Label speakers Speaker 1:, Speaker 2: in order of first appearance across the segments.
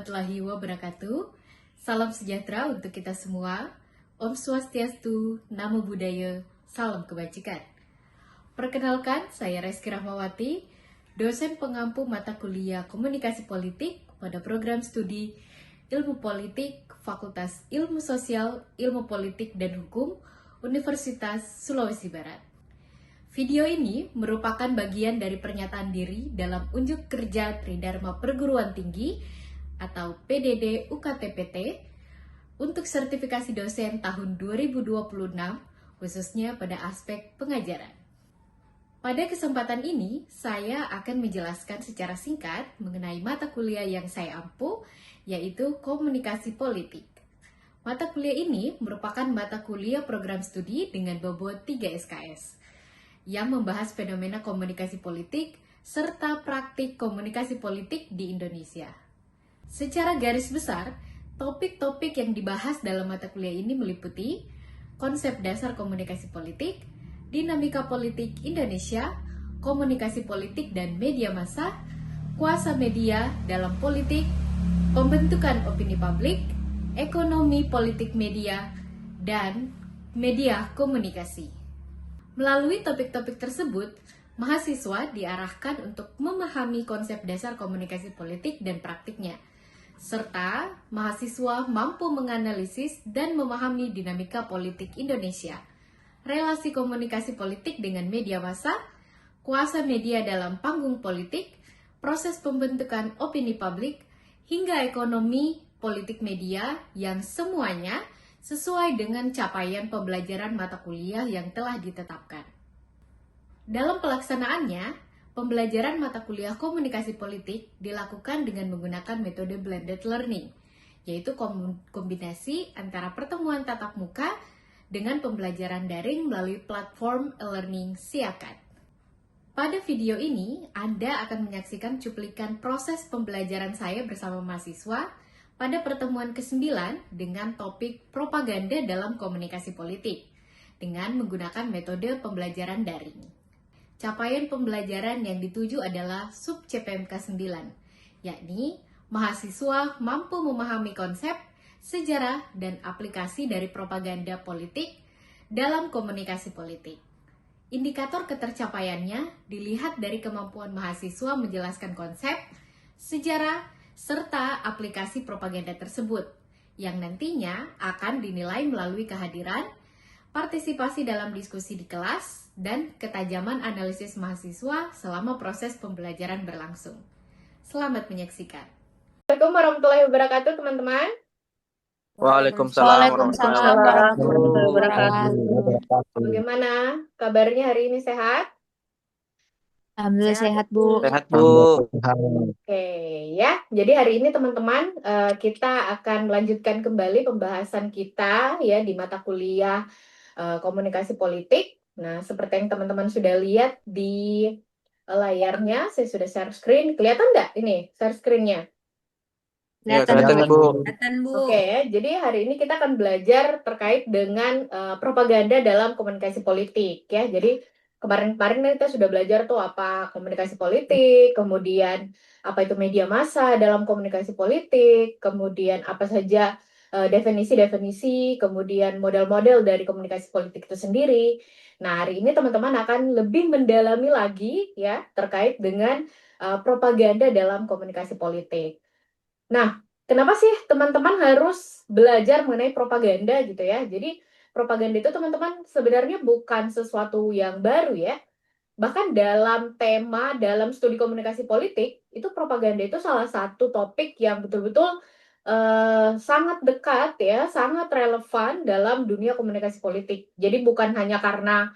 Speaker 1: warahmatullahi wabarakatuh. Salam sejahtera untuk kita semua. Om Swastiastu, Namo Buddhaya, salam kebajikan. Perkenalkan, saya Reski Rahmawati, dosen pengampu mata kuliah Komunikasi Politik pada program studi Ilmu Politik, Fakultas Ilmu Sosial, Ilmu Politik dan Hukum, Universitas Sulawesi Barat. Video ini merupakan bagian dari pernyataan diri dalam unjuk kerja Tridharma Perguruan Tinggi atau PDD UKTPT untuk sertifikasi dosen tahun 2026, khususnya pada aspek pengajaran. Pada kesempatan ini, saya akan menjelaskan secara singkat mengenai mata kuliah yang saya ampu, yaitu Komunikasi Politik. Mata kuliah ini merupakan mata kuliah program studi dengan bobot 3 SKS, yang membahas fenomena komunikasi politik serta praktik komunikasi politik di Indonesia. Secara garis besar, topik-topik yang dibahas dalam mata kuliah ini meliputi konsep dasar komunikasi politik, dinamika politik Indonesia, komunikasi politik dan media massa, kuasa media dalam politik, pembentukan opini publik, ekonomi politik media, dan media komunikasi. Melalui topik-topik tersebut, mahasiswa diarahkan untuk memahami konsep dasar komunikasi politik dan praktiknya, serta mahasiswa mampu menganalisis dan memahami dinamika politik Indonesia, relasi komunikasi politik dengan media massa, kuasa media dalam panggung politik, proses pembentukan opini publik, hingga ekonomi politik media yang semuanya sesuai dengan capaian pembelajaran mata kuliah yang telah ditetapkan. Dalam pelaksanaannya, pembelajaran mata kuliah komunikasi politik dilakukan dengan menggunakan metode blended learning, yaitu kombinasi antara pertemuan tatap muka dengan pembelajaran daring melalui platform e-learning Siakat. Pada video ini, Anda akan menyaksikan cuplikan proses pembelajaran saya bersama mahasiswa pada pertemuan ke-9 dengan topik propaganda dalam komunikasi politik dengan menggunakan metode pembelajaran daring. Capaian pembelajaran yang dituju adalah sub CPMK 9, yakni mahasiswa mampu memahami konsep, sejarah, dan aplikasi dari propaganda politik dalam komunikasi politik. Indikator ketercapaiannya dilihat dari kemampuan mahasiswa menjelaskan konsep, sejarah, serta aplikasi propaganda tersebut, yang nantinya akan dinilai melalui kehadiran, partisipasi dalam diskusi di kelas, dan ketajaman analisis mahasiswa selama proses pembelajaran berlangsung. Selamat menyaksikan. Assalamualaikum warahmatullahi wabarakatuh, teman-teman.
Speaker 2: Waalaikumsalam warahmatullahi wabarakatuh.
Speaker 1: Bagaimana kabarnya hari ini, sehat?
Speaker 3: Alhamdulillah sehat, Bu.
Speaker 2: Sehat, Bu.
Speaker 1: Oke, ya. Jadi hari ini teman-teman kita akan melanjutkan kembali pembahasan kita ya di mata kuliah komunikasi politik. Nah, seperti yang teman-teman sudah lihat di layarnya, saya sudah share screen. Kelihatan nggak ini share screen-nya?
Speaker 2: Ya, kelihatan, Bu.
Speaker 3: Kelihatan, Bu.
Speaker 1: Oke, ya. Jadi hari ini kita akan belajar terkait dengan propaganda dalam komunikasi politik ya. Jadi kemarin-kemarin kita sudah belajar tuh apa komunikasi politik, kemudian apa itu media massa dalam komunikasi politik, kemudian apa saja definisi-definisi, kemudian model-model dari komunikasi politik itu sendiri. Nah, hari ini teman-teman akan lebih mendalami lagi ya terkait dengan propaganda dalam komunikasi politik. Nah, kenapa sih teman-teman harus belajar mengenai propaganda gitu ya? Jadi propaganda itu teman-teman sebenarnya bukan sesuatu yang baru ya. Bahkan dalam tema, dalam studi komunikasi politik, itu propaganda itu salah satu topik yang betul-betul sangat dekat ya, sangat relevan dalam dunia komunikasi politik. Jadi bukan hanya karena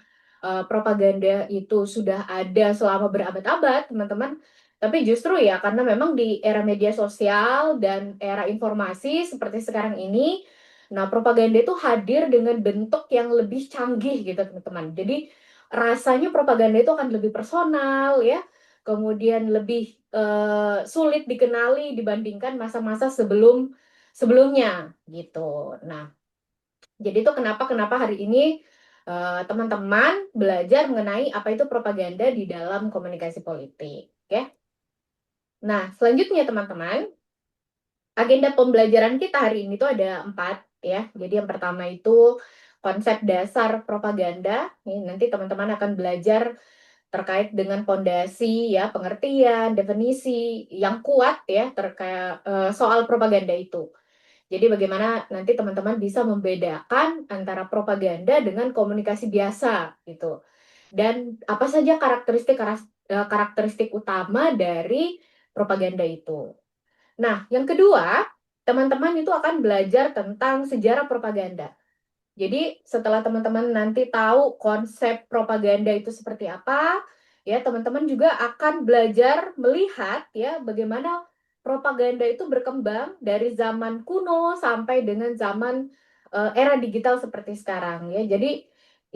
Speaker 1: propaganda itu sudah ada selama berabad-abad, teman-teman, tapi justru ya karena memang di era media sosial dan era informasi seperti sekarang ini, nah propaganda itu hadir dengan bentuk yang lebih canggih gitu teman-teman. Jadi rasanya propaganda itu akan lebih personal ya, kemudian lebih sulit dikenali dibandingkan masa-masa sebelumnya gitu. Nah, jadi itu kenapa hari ini teman-teman belajar mengenai apa itu propaganda di dalam komunikasi politik ya. Nah, selanjutnya teman-teman, agenda pembelajaran kita hari ini tuh ada 4 ya. Jadi yang pertama itu konsep dasar propaganda. Nih, nanti teman-teman akan belajar terkait dengan fondasi ya, pengertian, definisi yang kuat ya terkait soal propaganda itu. Jadi bagaimana nanti teman-teman bisa membedakan antara propaganda dengan komunikasi biasa gitu. Dan apa saja karakteristik utama dari propaganda itu. Nah, yang kedua, teman-teman itu akan belajar tentang sejarah propaganda. Jadi setelah teman-teman nanti tahu konsep propaganda itu seperti apa, ya teman-teman juga akan belajar melihat ya bagaimana propaganda itu berkembang dari zaman kuno sampai dengan zaman era digital seperti sekarang ya. Jadi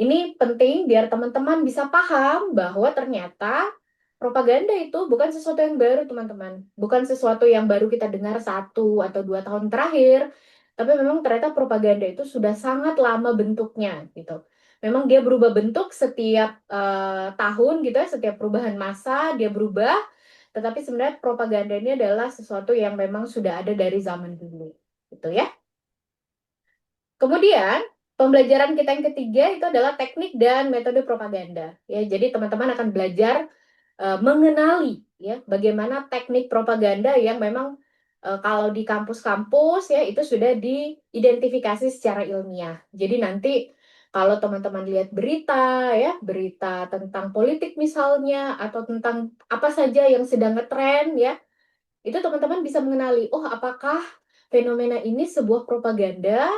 Speaker 1: ini penting biar teman-teman bisa paham bahwa ternyata propaganda itu bukan sesuatu yang baru teman-teman, bukan sesuatu yang baru kita dengar 1 atau 2 tahun terakhir, tapi memang ternyata propaganda itu sudah sangat lama bentuknya gitu. Memang dia berubah bentuk setiap tahun gitu ya, setiap perubahan masa dia berubah. Tetapi sebenarnya propaganda ini adalah sesuatu yang memang sudah ada dari zaman dulu, gitu ya. Kemudian pembelajaran kita yang ketiga itu adalah teknik dan metode propaganda. Ya, jadi teman-teman akan belajar mengenali ya bagaimana teknik propaganda yang memang kalau di kampus-kampus ya itu sudah diidentifikasi secara ilmiah. Jadi nanti kalau teman-teman lihat berita ya, berita tentang politik misalnya atau tentang apa saja yang sedang ngetren ya, itu teman-teman bisa mengenali, oh apakah fenomena ini sebuah propaganda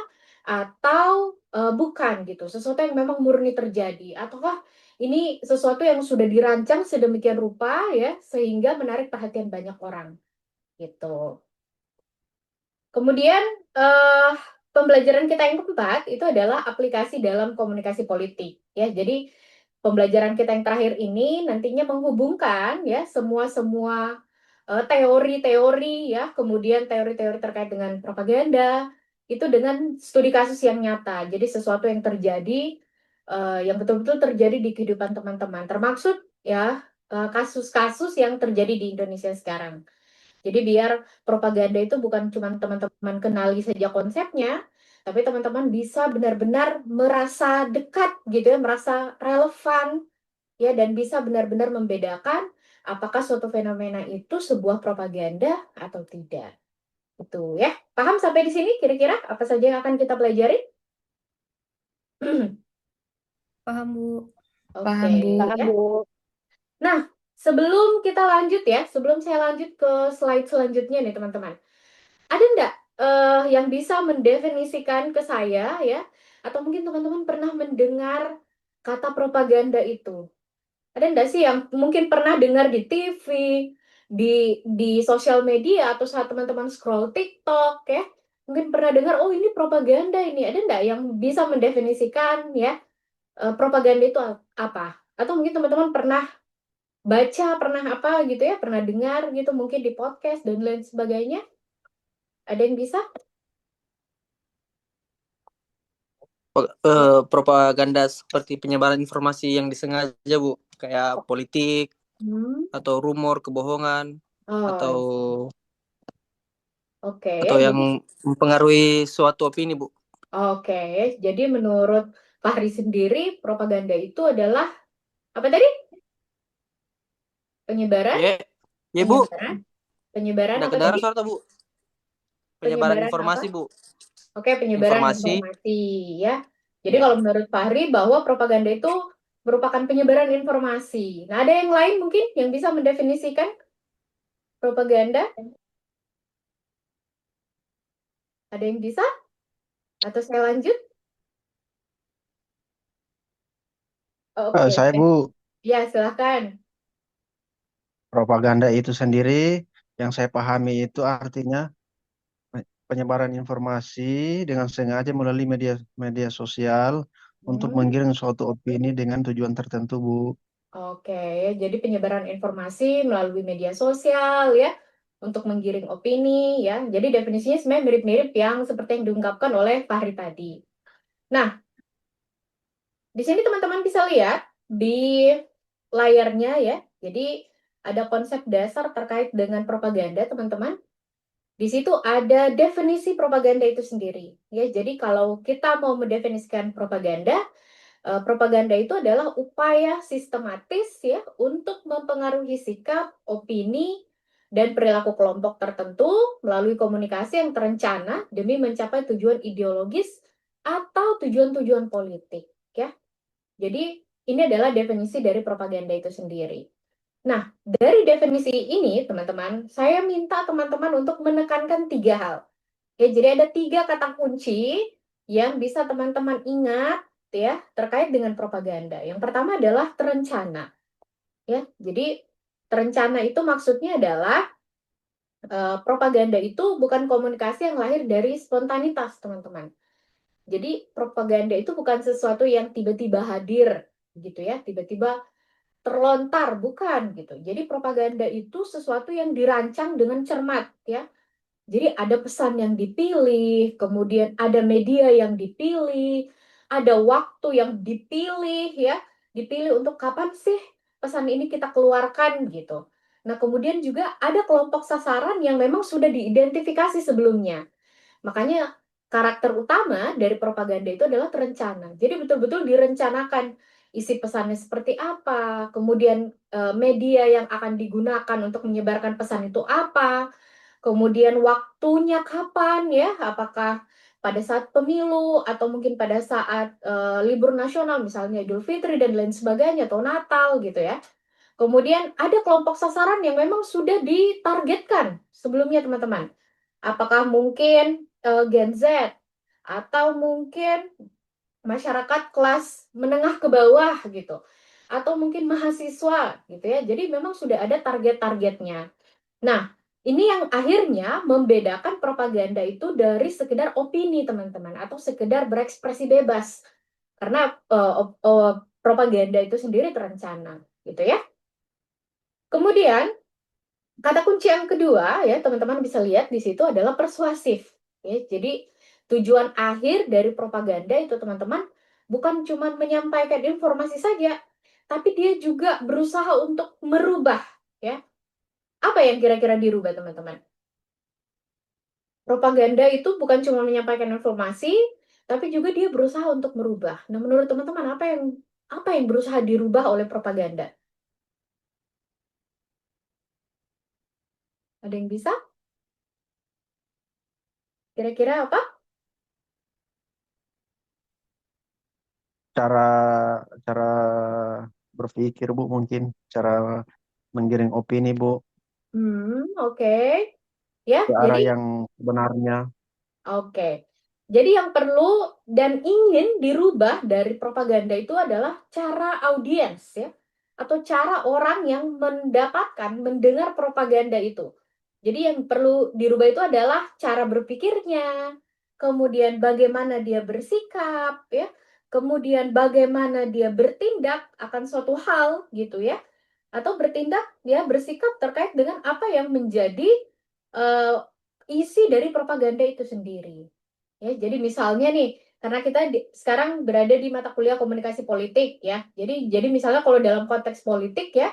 Speaker 1: atau bukan gitu, sesuatu yang memang murni terjadi, ataukah ini sesuatu yang sudah dirancang sedemikian rupa ya sehingga menarik perhatian banyak orang gitu. Kemudian eh, pembelajaran kita yang keempat itu adalah aplikasi dalam komunikasi politik ya. Jadi pembelajaran kita yang terakhir ini nantinya menghubungkan ya semua teori-teori ya, kemudian teori-teori terkait dengan propaganda itu dengan studi kasus yang nyata. Jadi sesuatu yang terjadi yang betul-betul terjadi di kehidupan teman-teman, termaksud ya kasus-kasus yang terjadi di Indonesia sekarang. Jadi biar propaganda itu bukan cuma teman-teman kenali saja konsepnya, tapi teman-teman bisa benar-benar merasa dekat gitu ya, merasa relevan ya dan bisa benar-benar membedakan apakah suatu fenomena itu sebuah propaganda atau tidak. Itu ya. Paham sampai di sini kira-kira apa saja yang akan kita pelajari?
Speaker 4: Paham, Bu.
Speaker 1: Oke,
Speaker 3: Paham, Bu.
Speaker 1: ya. Nah, sebelum kita lanjut ya, sebelum saya lanjut ke slide selanjutnya nih teman-teman. Ada enggak yang bisa mendefinisikan ke saya ya, atau mungkin teman-teman pernah mendengar kata propaganda itu? Ada enggak sih yang mungkin pernah dengar di TV, di sosial media atau saat teman-teman scroll TikTok ya? Mungkin pernah dengar, oh ini propaganda ini. Ada enggak yang bisa mendefinisikan ya propaganda itu apa? Atau mungkin teman-teman pernah baca, pernah apa gitu ya, pernah dengar gitu mungkin di podcast dan lain sebagainya? Ada yang bisa?
Speaker 2: Propaganda seperti penyebaran informasi yang disengaja, Bu. Kayak politik
Speaker 1: Hmm.
Speaker 2: atau rumor kebohongan atau
Speaker 1: Oh, oke.
Speaker 2: yang
Speaker 1: Jadi,
Speaker 2: mempengaruhi suatu opini, Bu.
Speaker 1: oke. Jadi menurut Fahri sendiri, propaganda itu adalah apa tadi? Penyebaran,
Speaker 2: Ya, ya, Bu.
Speaker 1: penyebaran, penyebaran
Speaker 2: Ada
Speaker 1: apa tadi?
Speaker 2: kedengaran suara, Bu. Penyebaran
Speaker 1: Penyebaran apa?
Speaker 2: informasi, Bu.
Speaker 1: Oke, penyebaran
Speaker 2: Informasi.
Speaker 1: informasi ya. Jadi
Speaker 2: Ya.
Speaker 1: kalau menurut Fahri bahwa propaganda itu merupakan penyebaran informasi. Nah, ada yang lain mungkin yang bisa mendefinisikan propaganda? Ada yang bisa? Atau saya lanjut? Oke.
Speaker 5: Saya Bu,
Speaker 1: Ya, silahkan.
Speaker 5: propaganda itu sendiri yang saya pahami itu artinya penyebaran informasi dengan sengaja melalui media media sosial untuk
Speaker 1: Hmm.
Speaker 5: menggiring suatu opini dengan tujuan tertentu, Bu.
Speaker 1: Oke, jadi penyebaran informasi melalui media sosial ya untuk menggiring opini ya. Jadi definisinya sebenarnya mirip-mirip yang seperti yang diungkapkan oleh Fahri tadi. Nah, di sini teman-teman bisa lihat di layarnya ya. Jadi ada konsep dasar terkait dengan propaganda, teman-teman. Di situ ada definisi propaganda itu sendiri. Ya, jadi kalau kita mau mendefinisikan propaganda, propaganda itu adalah upaya sistematis ya untuk mempengaruhi sikap, opini, dan perilaku kelompok tertentu melalui komunikasi yang terencana demi mencapai tujuan ideologis atau tujuan-tujuan politik ya. Jadi ini adalah definisi dari propaganda itu sendiri. Nah, dari definisi ini, teman-teman, saya minta teman-teman untuk menekankan 3 hal. Ya, jadi ada 3 kata kunci yang bisa teman-teman ingat ya terkait dengan propaganda. Yang pertama adalah terencana. Ya, jadi terencana itu maksudnya adalah propaganda itu bukan komunikasi yang lahir dari spontanitas, teman-teman. Jadi propaganda itu bukan sesuatu yang tiba-tiba hadir gitu ya, tiba-tiba terlontar, bukan gitu. Jadi propaganda itu sesuatu yang dirancang dengan cermat ya. Jadi ada pesan yang dipilih, kemudian ada media yang dipilih, ada waktu yang dipilih ya, dipilih untuk kapan sih pesan ini kita keluarkan gitu. Nah, kemudian juga ada kelompok sasaran yang memang sudah diidentifikasi sebelumnya. Makanya karakter utama dari propaganda itu adalah terencana. Jadi betul-betul direncanakan isi pesannya seperti apa, kemudian media yang akan digunakan untuk menyebarkan pesan itu apa, kemudian waktunya kapan ya, apakah pada saat pemilu atau mungkin pada saat libur nasional misalnya Idul Fitri dan lain sebagainya atau Natal gitu ya. Kemudian ada kelompok sasaran yang memang sudah ditargetkan sebelumnya teman-teman. Apakah mungkin Gen Z atau mungkin masyarakat kelas menengah ke bawah gitu. Atau mungkin mahasiswa gitu ya. Jadi memang sudah ada target-targetnya. Nah, ini yang akhirnya membedakan propaganda itu dari sekedar opini teman-teman atau sekedar berekspresi bebas. Karena propaganda itu sendiri terencana gitu ya. Kemudian kata kunci yang kedua ya teman-teman bisa lihat di situ adalah persuasif. Ya, jadi tujuan akhir dari propaganda itu teman-teman bukan cuma menyampaikan informasi saja, tapi dia juga berusaha untuk merubah ya. Apa yang kira-kira dirubah teman-teman? Propaganda itu bukan cuma menyampaikan informasi, tapi juga dia berusaha untuk merubah. Nah, menurut teman-teman apa yang berusaha dirubah oleh propaganda? Ada yang bisa? Kira-kira apa?
Speaker 5: Cara cara berpikir Bu, mungkin cara menggiring opini Bu
Speaker 1: Oke. Ya,
Speaker 5: ke arah
Speaker 1: jadi
Speaker 5: yang sebenarnya.
Speaker 1: oke. Jadi yang perlu dan ingin dirubah dari propaganda itu adalah cara audiens ya, atau cara orang yang mendengar propaganda itu. Jadi yang perlu dirubah itu adalah cara berpikirnya, kemudian bagaimana dia bersikap ya, kemudian bagaimana dia bertindak akan suatu hal gitu ya, atau bertindak ya bersikap terkait dengan apa yang menjadi eh, isi dari propaganda itu sendiri. Ya, jadi misalnya nih, karena kita sekarang berada di mata kuliah komunikasi politik ya. Jadi misalnya kalau dalam konteks politik ya,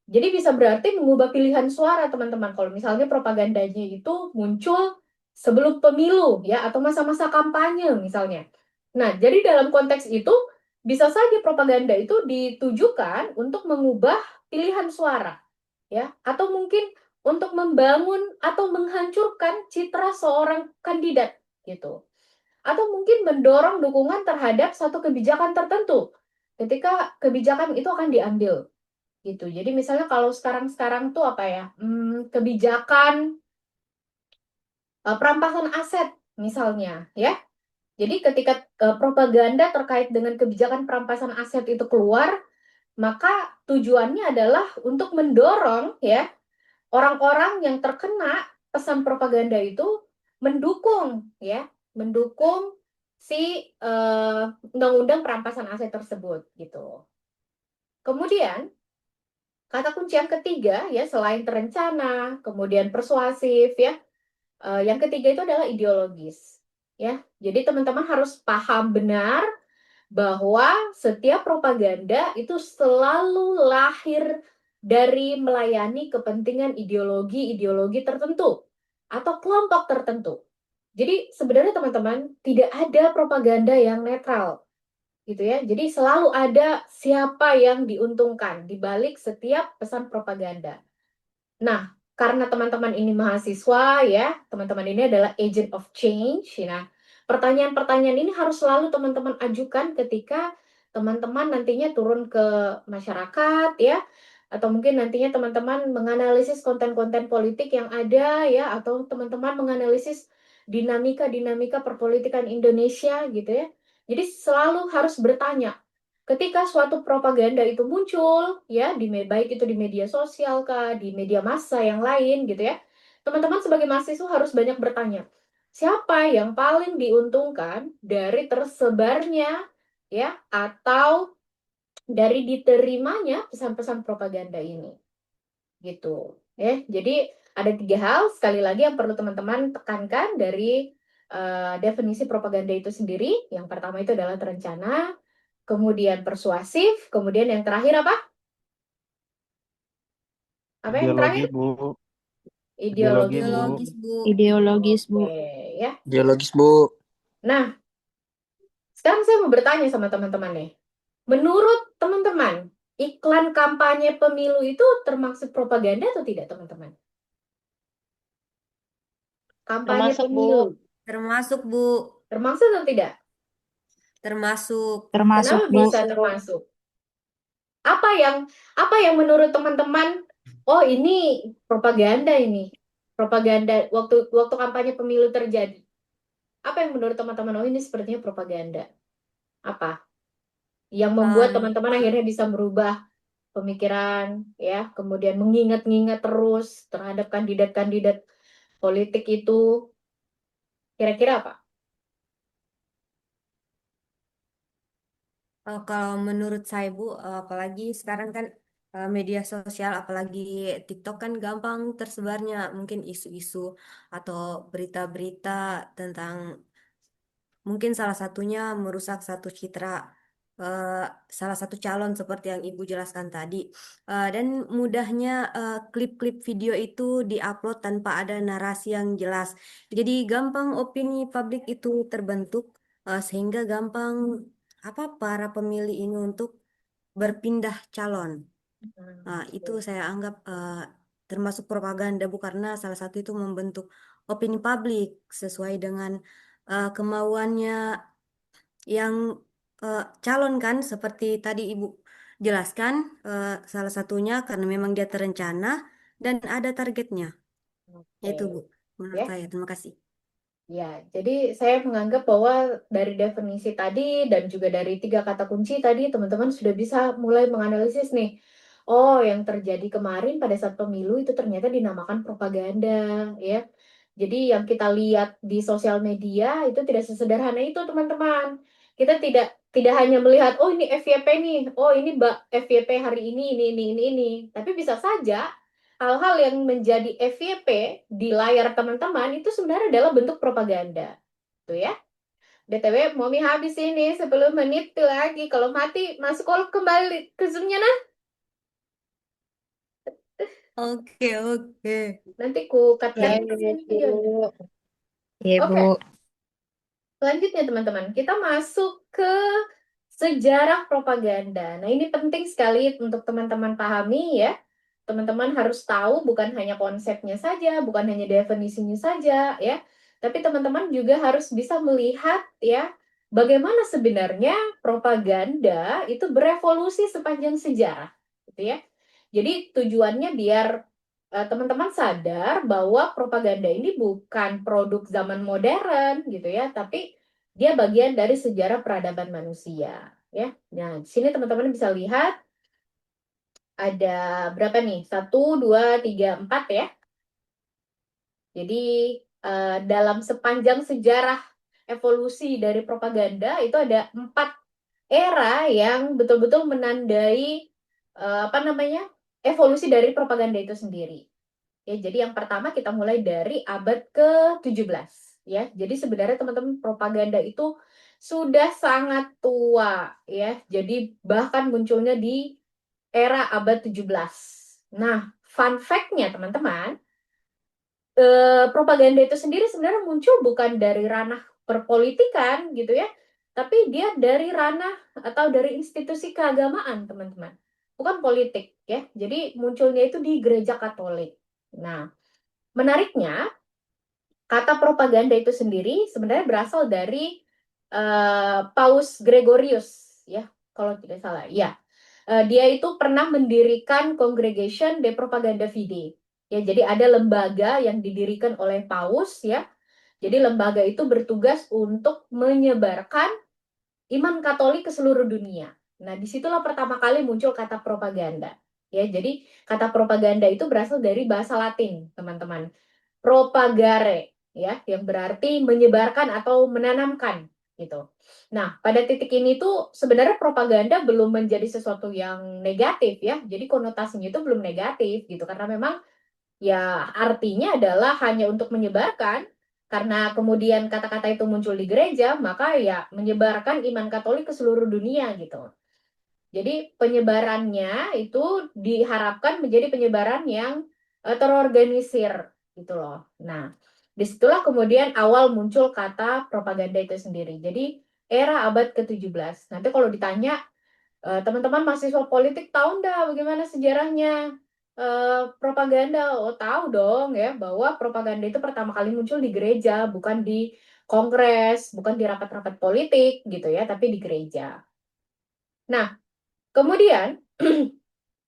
Speaker 1: jadi bisa berarti mengubah pilihan suara teman-teman. Kalau misalnya propagandanya itu muncul sebelum pemilu ya atau masa-masa kampanye misalnya. Nah, jadi dalam konteks itu bisa saja propaganda itu ditujukan untuk mengubah pilihan suara ya atau mungkin untuk membangun atau menghancurkan citra seorang kandidat gitu atau mungkin mendorong dukungan terhadap satu kebijakan tertentu ketika kebijakan itu akan diambil gitu. Jadi misalnya kalau sekarang tuh apa ya, kebijakan perampasan aset misalnya ya. Jadi ketika propaganda terkait dengan kebijakan perampasan aset itu keluar, maka tujuannya adalah untuk mendorong ya orang-orang yang terkena pesan propaganda itu mendukung ya, mendukung si undang-undang perampasan aset tersebut gitu. Kemudian kata kunci yang ketiga ya selain terencana, kemudian persuasif ya, yang ketiga itu adalah ideologis ya. Jadi teman-teman harus paham benar bahwa setiap propaganda itu selalu lahir dari melayani kepentingan ideologi-ideologi tertentu atau kelompok tertentu. Jadi sebenarnya teman-teman tidak ada propaganda yang netral gitu ya. Jadi selalu ada siapa yang diuntungkan di balik setiap pesan propaganda. Nah, karena teman-teman ini mahasiswa ya, teman-teman ini adalah agent of change. Nah, pertanyaan-pertanyaan ini harus selalu teman-teman ajukan ketika teman-teman nantinya turun ke masyarakat ya, atau mungkin nantinya teman-teman menganalisis konten-konten politik yang ada ya, atau teman-teman menganalisis dinamika-dinamika perpolitikan Indonesia gitu ya. Jadi selalu harus bertanya, ketika suatu propaganda itu muncul, ya, baik itu di media sosial kah, di media massa yang lain gitu ya, teman-teman sebagai mahasiswa harus banyak bertanya, siapa yang paling diuntungkan dari tersebarnya, ya, atau dari diterimanya pesan-pesan propaganda ini, gitu. Ya, jadi ada 3 hal, sekali lagi yang perlu teman-teman tekankan dari definisi propaganda itu sendiri. Yang pertama itu adalah terencana, kemudian persuasif, kemudian yang terakhir apa? Apa yang
Speaker 5: Ideologi,
Speaker 1: terakhir?
Speaker 5: Bu.
Speaker 1: Ideologi.
Speaker 5: Bu.
Speaker 4: Ideologis, Bu.
Speaker 3: Ideologis, Bu.
Speaker 1: Oke, ya.
Speaker 2: Geologis, Bu.
Speaker 1: Nah, sekarang saya mau bertanya sama teman-teman nih. Menurut teman-teman, iklan kampanye pemilu itu termasuk propaganda atau tidak, teman-teman? Kampanye
Speaker 3: Termasuk, Bu.
Speaker 1: pemilu.
Speaker 4: Termasuk, Bu.
Speaker 1: Termasuk atau tidak?
Speaker 4: Termasuk.
Speaker 3: Termasuk,
Speaker 1: Kenapa
Speaker 3: Bu.
Speaker 1: bisa termasuk? Apa yang menurut teman-teman, oh ini propaganda ini. Propaganda waktu kampanye pemilu terjadi. Apa yang menurut teman-teman, oh ini sepertinya propaganda? Apa yang membuat teman-teman akhirnya bisa merubah pemikiran ya, kemudian mengingat-ingat terus terhadap kandidat-kandidat politik itu, kira-kira apa?
Speaker 4: Kalau menurut saya, Bu, apalagi sekarang kan media sosial, apalagi TikTok kan gampang tersebarnya mungkin isu-isu atau berita-berita tentang mungkin salah satunya merusak satu citra eh, salah satu calon seperti yang Ibu jelaskan tadi. Dan mudahnya klip-klip video itu diupload tanpa ada narasi yang jelas. Jadi gampang opini publik itu terbentuk sehingga gampang apa para pemilih ini untuk berpindah calon. Itu saya anggap termasuk propaganda, Bu, karena salah satu itu membentuk opini publik sesuai dengan kemauannya yang calon kan seperti tadi Ibu jelaskan, salah satunya karena memang dia terencana dan ada targetnya. Itu, Bu,
Speaker 1: Oke.
Speaker 4: menurut
Speaker 1: Ya.
Speaker 4: saya. Terima kasih.
Speaker 1: Ya, jadi saya menganggap bahwa dari definisi tadi dan juga dari 3 kata kunci tadi, teman-teman sudah bisa mulai menganalisis nih. Oh, yang terjadi kemarin pada saat pemilu itu ternyata dinamakan propaganda, ya. Jadi yang kita lihat di sosial media itu tidak sesederhana itu, teman-teman. Kita tidak tidak hanya melihat, oh ini FYP nih, oh ini FYP hari ini. Tapi bisa saja hal-hal yang menjadi FYP di layar teman-teman itu sebenarnya adalah bentuk propaganda. Tuh ya. BTW, Momi habis ini 10 menit lagi. Kalau mati, masuk call kembali ke Zoom-nya nah.
Speaker 4: Oke, oke.
Speaker 1: Nanti ku cut-cut
Speaker 3: Ya,
Speaker 1: di sini videonya.
Speaker 3: Iya,
Speaker 1: Oke,
Speaker 3: Bu.
Speaker 1: selanjutnya teman-teman, kita masuk ke sejarah propaganda. Nah, ini penting sekali untuk teman-teman pahami ya. Teman-teman harus tahu bukan hanya konsepnya saja, bukan hanya definisinya saja ya, tapi teman-teman juga harus bisa melihat ya bagaimana sebenarnya propaganda itu berevolusi sepanjang sejarah, gitu ya. Jadi tujuannya biar teman-teman sadar bahwa propaganda ini bukan produk zaman modern gitu ya, tapi dia bagian dari sejarah peradaban manusia ya. Nah, di sini teman-teman bisa lihat ada berapa nih? 1, 2, 3, 4 ya. Jadi dalam sepanjang sejarah evolusi dari propaganda itu ada 4 era yang betul-betul menandai apa namanya evolusi dari propaganda itu sendiri. Ya, jadi yang pertama kita mulai dari abad ke-17 ya. Jadi sebenarnya teman-teman propaganda itu sudah sangat tua ya. Jadi bahkan munculnya di era abad 17. Nah, fun fact-nya teman-teman, propaganda itu sendiri sebenarnya muncul bukan dari ranah perpolitikan gitu ya, tapi dia dari ranah atau dari institusi keagamaan, teman-teman. Bukan politik ya. Jadi munculnya itu di gereja Katolik. Nah, menariknya kata propaganda itu sendiri sebenarnya berasal dari Paus Gregorius ya, kalau tidak salah. Ya. Dia itu pernah mendirikan Congregation de Propaganda Fide. Ya, jadi ada lembaga yang didirikan oleh Paus ya. Jadi lembaga itu bertugas untuk menyebarkan iman Katolik ke seluruh dunia. Nah, disitulah pertama kali muncul kata propaganda. Ya, jadi kata propaganda itu berasal dari bahasa Latin, teman-teman. Propagare, ya, yang berarti menyebarkan atau menanamkan, gitu. Nah, pada titik ini tuh sebenarnya propaganda belum menjadi sesuatu yang negatif, ya. Jadi konotasinya itu belum negatif, gitu, karena memang ya artinya adalah hanya untuk menyebarkan. Karena kemudian kata-kata itu muncul di gereja, maka ya menyebarkan iman Katolik ke seluruh dunia gitu. Jadi penyebarannya itu diharapkan menjadi penyebaran yang terorganisir gitu loh. Nah, disitulah kemudian awal muncul kata propaganda itu sendiri. Jadi era abad ke-17. Nanti kalau ditanya teman-teman mahasiswa politik tahu nggak bagaimana sejarahnya propaganda? Oh, tahu dong ya bahwa propaganda itu pertama kali muncul di gereja, bukan di kongres, bukan di rapat-rapat politik gitu ya, tapi di gereja. Nah, kemudian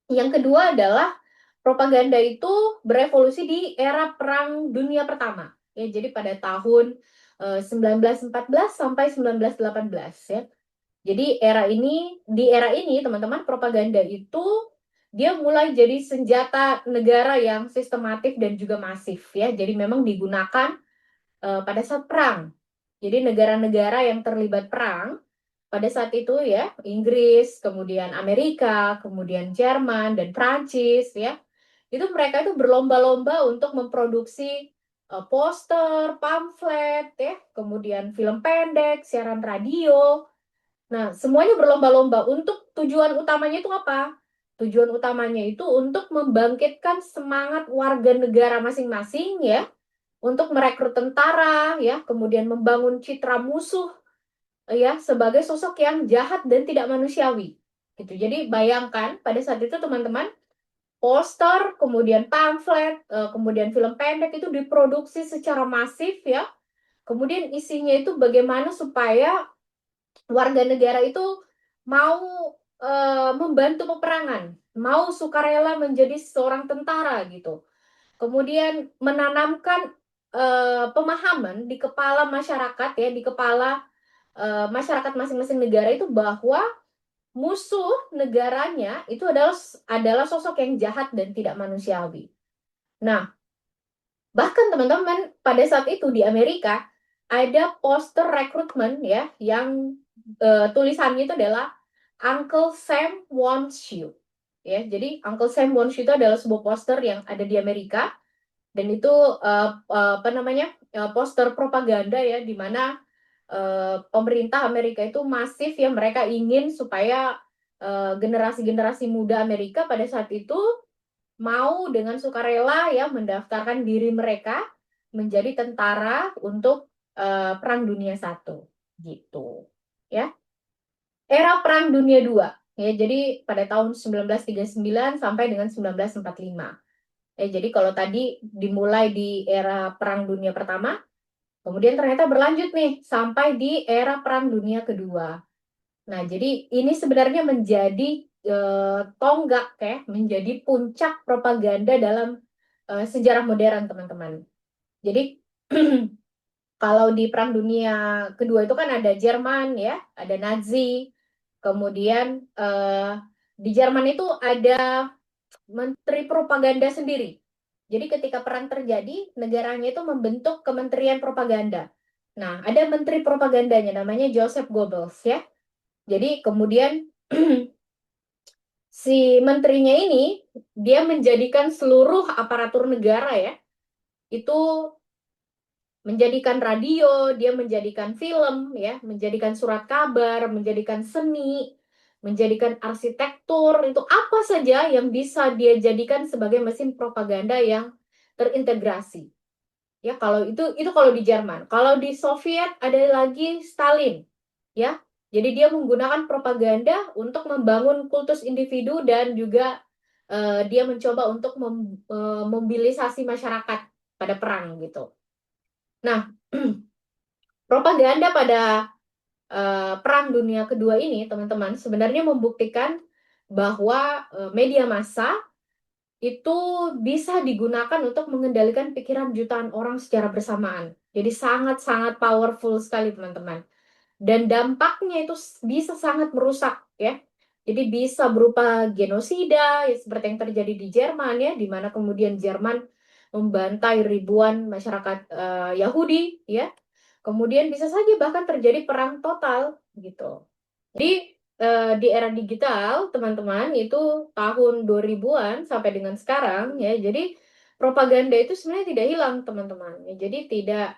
Speaker 1: yang kedua adalah propaganda itu berevolusi di era Perang Dunia Pertama. Ya, jadi pada tahun 1914 sampai 1918 ya. Jadi di era ini teman-teman propaganda itu dia mulai jadi senjata negara yang sistematif dan juga masif ya. Jadi memang digunakan pada saat perang. Jadi negara-negara yang terlibat perang pada saat itu ya, Inggris, kemudian Amerika, kemudian Jerman dan Prancis ya. Itu mereka itu berlomba-lomba untuk memproduksi poster, pamflet ya, kemudian film pendek, siaran radio. Nah, semuanya berlomba-lomba untuk tujuan utamanya itu apa? Tujuan utamanya itu untuk membangkitkan semangat warga negara masing-masing ya, untuk merekrut tentara ya, kemudian membangun citra musuh ya sebagai sosok yang jahat dan tidak manusiawi. Gitu. Jadi bayangkan pada saat itu teman-teman, poster, kemudian pamflet, kemudian film pendek itu diproduksi secara masif ya. Kemudian isinya itu bagaimana supaya warga negara itu mau membantu peperangan, mau sukarela menjadi seorang tentara gitu. Kemudian menanamkan pemahaman di kepala masyarakat ya, di kepala masyarakat masing-masing negara itu bahwa musuh negaranya itu adalah sosok yang jahat dan tidak manusiawi. Nah, bahkan teman-teman pada saat itu di Amerika ada poster rekrutmen ya yang tulisannya itu adalah Uncle Sam Wants You. Ya, jadi Uncle Sam Wants You itu adalah sebuah poster yang ada di Amerika dan itu apa namanya poster propaganda ya di mana pemerintah Amerika itu masif ya mereka ingin supaya generasi-generasi muda Amerika pada saat itu mau dengan sukarela ya mendaftarkan diri mereka menjadi tentara untuk Perang Dunia I gitu ya. Era Perang Dunia II ya, jadi pada tahun 1939 sampai dengan 1945. Jadi kalau tadi dimulai di era Perang Dunia Pertama, kemudian ternyata berlanjut nih sampai di era Perang Dunia Kedua. Nah, jadi ini sebenarnya menjadi tonggak ya, menjadi puncak propaganda dalam sejarah modern, teman-teman. Jadi kalau di Perang Dunia Kedua itu kan ada Jerman ya, ada Nazi, kemudian di Jerman itu ada menteri propaganda sendiri. Jadi ketika perang terjadi, negaranya itu membentuk kementerian propaganda. Nah, ada menteri propagandanya namanya Joseph Goebbels ya. Jadi kemudian si menterinya ini dia menjadikan seluruh aparatur negara ya itu menjadikan radio, dia menjadikan film ya, menjadikan surat kabar, menjadikan seni, menjadikan arsitektur, itu apa saja yang bisa dia jadikan sebagai mesin propaganda yang terintegrasi. Ya, kalau itu kalau di Jerman. Kalau di Soviet ada lagi Stalin, ya. Jadi dia menggunakan propaganda untuk membangun kultus individu dan juga dia mencoba untuk mobilisasi masyarakat pada perang gitu. Nah, propaganda pada Perang Dunia Kedua ini, teman-teman, sebenarnya membuktikan bahwa media massa itu bisa digunakan untuk mengendalikan pikiran jutaan orang secara bersamaan. Jadi sangat-sangat powerful sekali, teman-teman. Dan dampaknya itu bisa sangat merusak, ya. Jadi bisa berupa genosida, ya, seperti yang terjadi di Jerman, ya, di mana kemudian Jerman membantai ribuan masyarakat Yahudi, ya. Kemudian bisa saja bahkan terjadi perang total, gitu. Jadi di era digital, teman-teman, itu tahun 2000-an sampai dengan sekarang, ya. Jadi propaganda itu sebenarnya tidak hilang, teman-teman. Ya, jadi tidak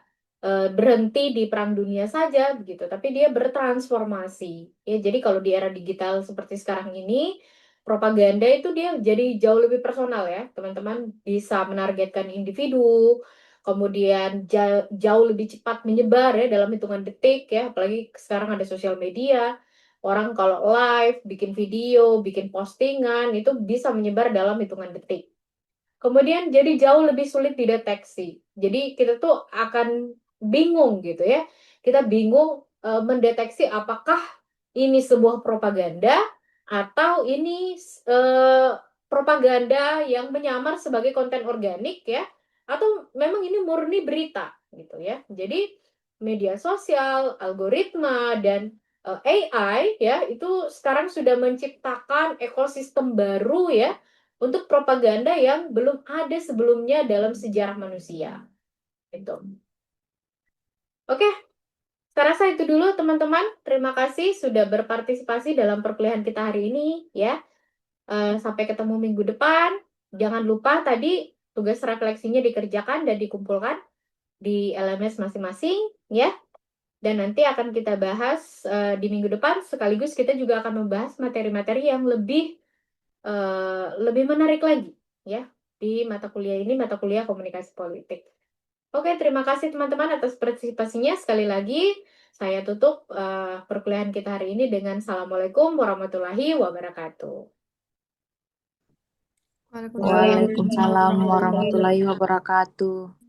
Speaker 1: berhenti di perang dunia saja begitu, tapi dia bertransformasi. Ya, jadi kalau di era digital seperti sekarang ini, propaganda itu dia jadi jauh lebih personal, ya, teman-teman, bisa menargetkan individu, kemudian jauh lebih cepat menyebar, ya, dalam hitungan detik, ya, apalagi sekarang ada sosial media. Orang kalau live, bikin video, bikin postingan, itu bisa menyebar dalam hitungan detik. Kemudian jadi jauh lebih sulit dideteksi. Jadi kita tuh akan bingung gitu, ya. Kita bingung mendeteksi apakah ini sebuah propaganda atau ini propaganda yang menyamar sebagai konten organik, ya, atau memang ini murni berita gitu, ya. Jadi media sosial, algoritma, dan AI, ya, itu sekarang sudah menciptakan ekosistem baru, ya, untuk propaganda yang belum ada sebelumnya dalam sejarah manusia. Itu. Oke, saya rasa itu dulu, teman-teman. Terima kasih sudah berpartisipasi dalam perkuliahan kita hari ini, ya. Sampai ketemu minggu depan. Jangan lupa tadi tugas refleksinya dikerjakan dan dikumpulkan di LMS masing-masing, ya. Dan nanti akan kita bahas di minggu depan, sekaligus kita juga akan membahas materi-materi yang lebih menarik lagi, ya, di mata kuliah ini, mata kuliah komunikasi politik. Oke, terima kasih teman-teman atas partisipasinya. Sekali lagi, saya tutup perkuliahan kita hari ini dengan Assalamualaikum warahmatullahi wabarakatuh.
Speaker 3: Waalaikumsalam warahmatullahi wabarakatuh.